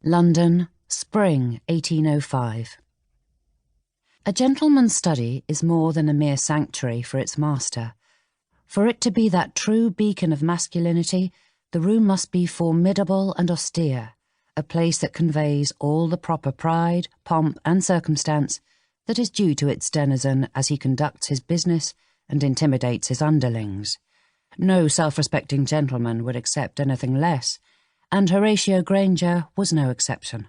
London, spring 1805. A gentleman's study is more than a mere sanctuary for its master. For it to be that true beacon of masculinity, the room must be formidable and austere, a place that conveys all the proper pride, pomp, and circumstance that is due to its denizen as he conducts his business and intimidates his underlings. No self-respecting gentleman would accept anything less, and Horatio Granger was no exception.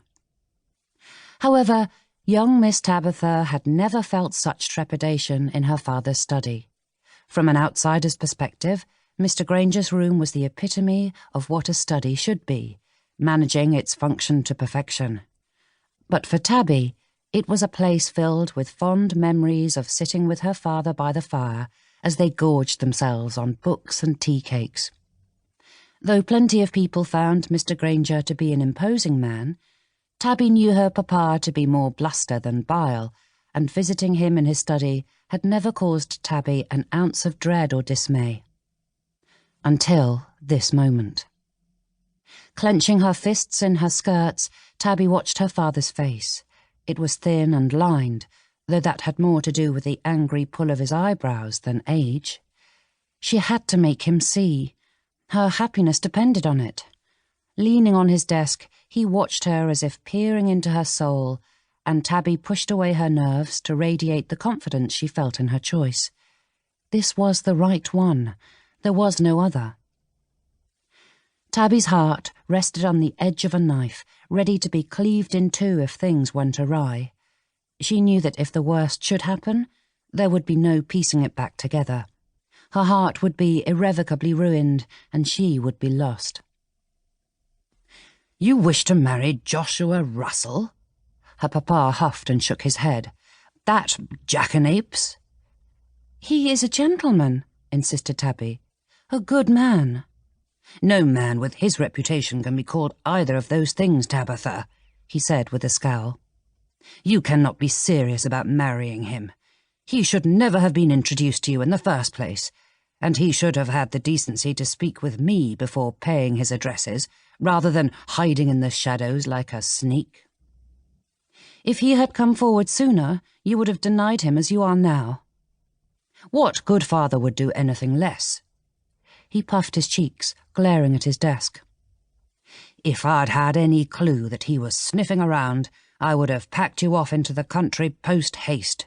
However, young Miss Tabitha had never felt such trepidation in her father's study. From an outsider's perspective, Mr. Granger's room was the epitome of what a study should be, managing its function to perfection. But for Tabby, it was a place filled with fond memories of sitting with her father by the fire as they gorged themselves on books and tea-cakes. Though plenty of people found Mr. Granger to be an imposing man, Tabby knew her papa to be more bluster than bile, and visiting him in his study had never caused Tabby an ounce of dread or dismay. Until this moment. Clenching her fists in her skirts, Tabby watched her father's face. It was thin and lined, though that had more to do with the angry pull of his eyebrows than age. She had to make him see. Her happiness depended on it. Leaning on his desk, he watched her as if peering into her soul, and Tabby pushed away her nerves to radiate the confidence she felt in her choice. This was the right one. There was no other. Tabby's heart rested on the edge of a knife, ready to be cleaved in two if things went awry. She knew that if the worst should happen, there would be no piecing it back together. Her heart would be irrevocably ruined, and she would be lost. "You wish to marry Joshua Russell?" Her papa huffed and shook his head. "That jackanapes?" "He is a gentleman," insisted Tabby. "A good man." "No man with his reputation can be called either of those things, Tabitha," he said with a scowl. "You cannot be serious about marrying him. He should never have been introduced to you in the first place, and he should have had the decency to speak with me before paying his addresses, rather than hiding in the shadows like a sneak." "If he had come forward sooner, you would have denied him as you are now." "What good father would do anything less?" He puffed his cheeks, glaring at his desk. "If I'd had any clue that he was sniffing around, I would have packed you off into the country post-haste."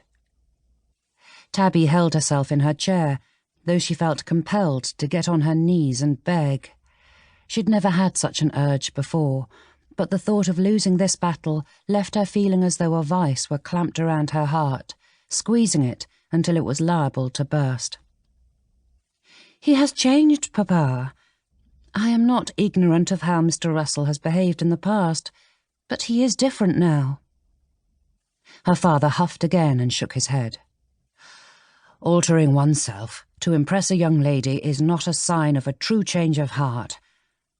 Tabby held herself in her chair, though she felt compelled to get on her knees and beg. She'd never had such an urge before, but the thought of losing this battle left her feeling as though a vice were clamped around her heart, squeezing it until it was liable to burst. "He has changed, Papa. I am not ignorant of how Mr. Russell has behaved in the past, but he is different now." Her father huffed again and shook his head. "Altering oneself to impress a young lady is not a sign of a true change of heart.